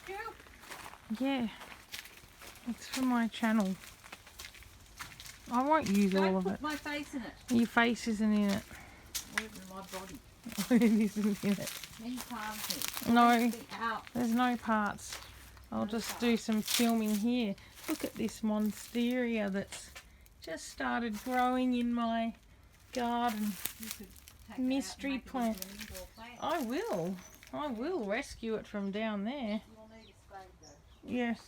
Stew? Yeah. It's for my channel. I won't use all of it. Don't put my face in it. Your face isn't in it. Or even my body. It isn't in it. Many times. No, Out. there's no parts. I'll just do some filming here. Look at this monstera that's just started growing in my garden. Mystery plant. I will rescue it from down there. You'll need a spade though. Yes.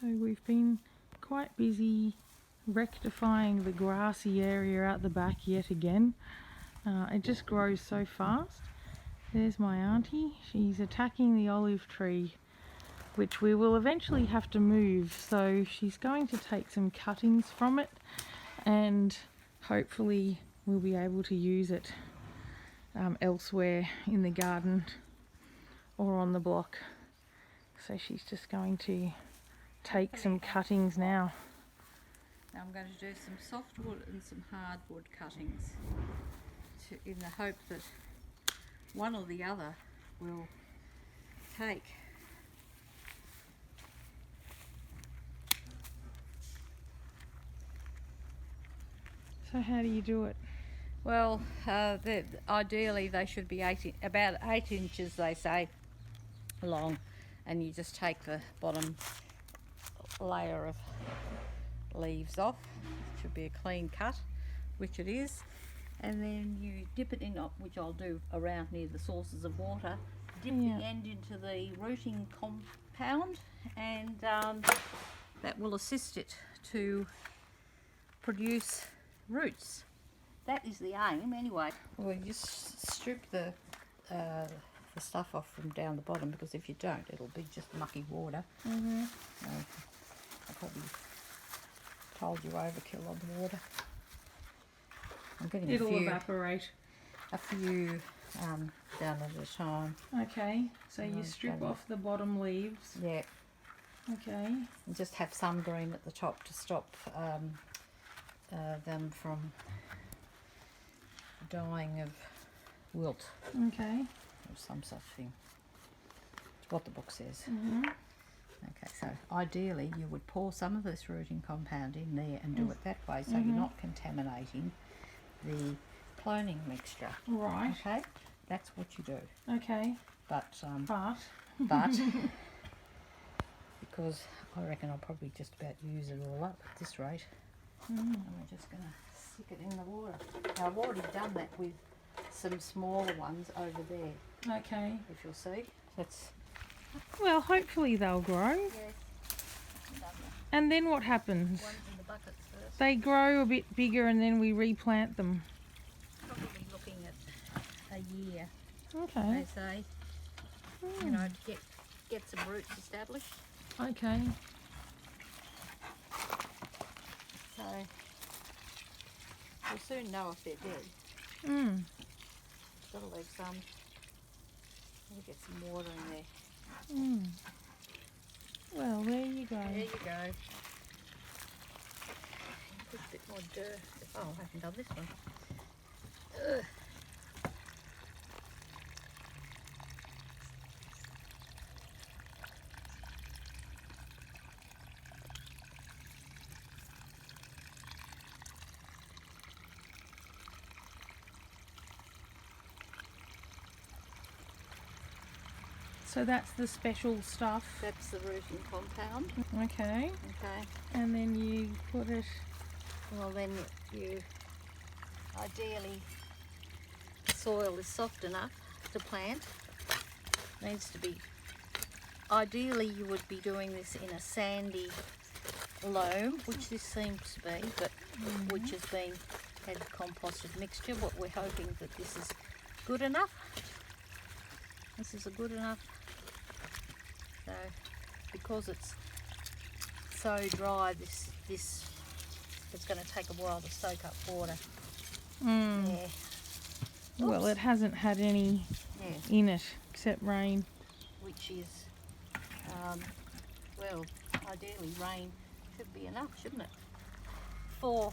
So we've been quite busy rectifying the grassy area out the back yet again. It just grows so fast. There's my auntie. She's attacking the olive tree, which we will eventually have to move. So she's going to take some cuttings from it and hopefully we'll be able to use it elsewhere in the garden or on the block. So she's just going to take some cuttings now. Now I'm going to do some softwood and some hardwood cuttings in the hope that one or the other will take. So how do you do it? Well, ideally they should be about 8 inches, they say, long, and you just take the bottom layer of leaves off. It should be a clean cut, which it is, and then you dip it in, which I'll do around near the sources of water, dip the end into the rooting compound, and that will assist it to produce roots. That is the aim anyway. Well, you just strip the stuff off from down the bottom, because if you don't it'll be just mucky water. I probably told you overkill on the water. I'm getting It'll evaporate. A few down at a time. Okay, so you strip off the bottom leaves. Yeah. Okay. And just have some green at the top to stop them from dying of wilt. Okay. Or some such thing. It's what the book says. Okay, so ideally you would pour some of this rooting compound in there and do it that way, so you're not contaminating the cloning mixture. Right. Okay, that's what you do. Okay. But because I reckon I'll probably just about use it all up at this rate, and we're just going to stick it in the water. Now I've already done that with some smaller ones over there. Okay. If you'll see, that's. Well, hopefully they'll grow. Yes. And then what happens? Ones in the buckets first. They grow a bit bigger and then we replant them. Probably looking at a year. Okay. They say. You know, to get some roots established. Okay. So we'll soon know if they're dead. Got to leave some. Got to get some water in there. Well, there you go. There you go. Put a bit more dirt. Oh, I haven't done this one. Ugh. So that's the special stuff. That's the rooting compound. Okay. Okay. And then you put it. Well, then you ideally the soil is soft enough to plant. Needs to be. Ideally, you would be doing this in a sandy loam, which this seems to be, but which has been had composted mixture. But we're hoping that this is good enough. This is a good enough. So, because it's so dry, this it's going to take a while to soak up water. Yeah. Well, it hasn't had any in it except rain. Which is, well, ideally rain should be enough, shouldn't it? For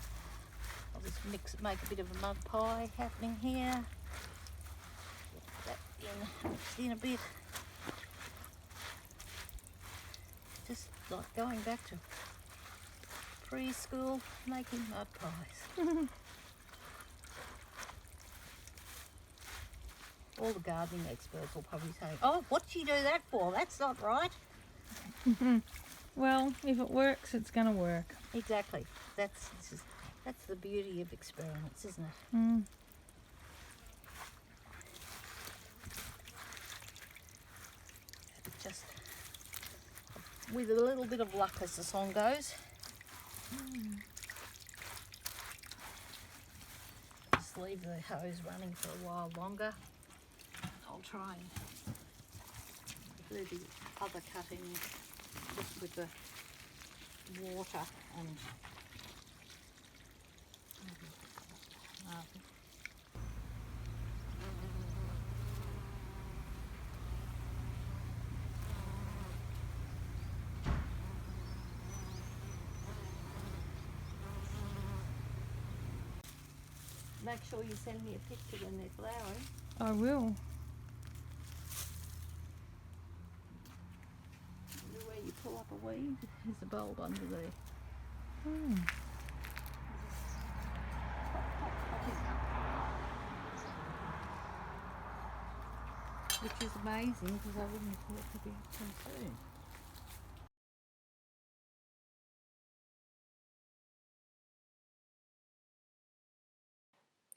I'll just make a bit of a mud pie happening here. Get that in a bit. Just like going back to preschool, making mud pies. All the gardening experts will probably say, "Oh, what did you do that for? That's not right." Well, if it works, it's going to work. Exactly. That's the beauty of experiments, isn't it? Mm. Just with a little bit of luck, as the song goes. Just leave the hose running for a while longer. I'll try and do the other cutting just with the water and make sure you send me a picture when they're flowering. I will. Where you pull up a weed, there's a bulb under there. Mm. Which is amazing because I wouldn't have thought it could be up so soon.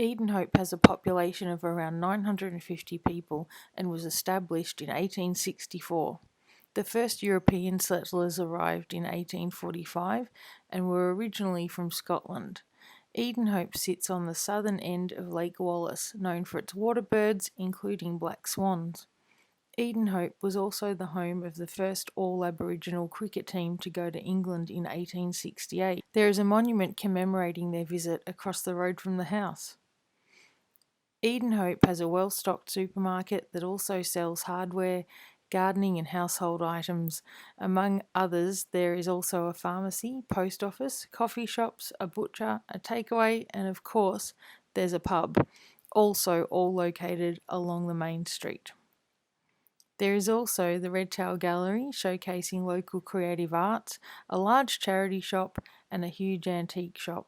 Edenhope has a population of around 950 people and was established in 1864. The first European settlers arrived in 1845 and were originally from Scotland. Edenhope sits on the southern end of Lake Wallace, known for its water birds, including black swans. Edenhope was also the home of the first all-Aboriginal cricket team to go to England in 1868. There is a monument commemorating their visit across the road from the house. Edenhope has a well-stocked supermarket that also sells hardware, gardening and household items. Among others, there is also a pharmacy, post office, coffee shops, a butcher, a takeaway, and of course, there's a pub, also all located along the main street. There is also the Red Tail Gallery, showcasing local creative arts, a large charity shop, and a huge antique shop.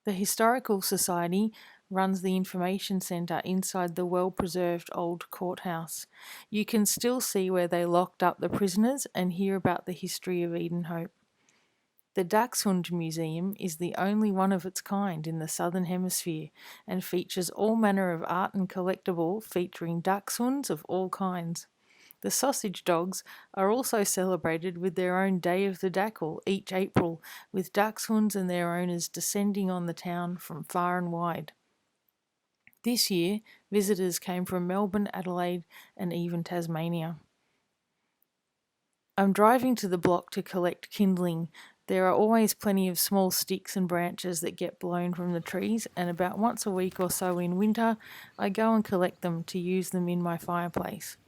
The Historical Society runs the information centre inside the well-preserved old courthouse. You can still see where they locked up the prisoners and hear about the history of Edenhope. The Dachshund Museum is the only one of its kind in the Southern Hemisphere and features all manner of art and collectible featuring dachshunds of all kinds. The sausage dogs are also celebrated with their own Day of the Dactyl each April, with dachshunds and their owners descending on the town from far and wide. This year, visitors came from Melbourne, Adelaide, and even Tasmania. I'm driving to the block to collect kindling. There are always plenty of small sticks and branches that get blown from the trees, and about once a week or so in winter, I go and collect them to use them in my fireplace.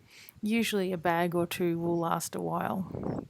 Usually a bag or two will last a while.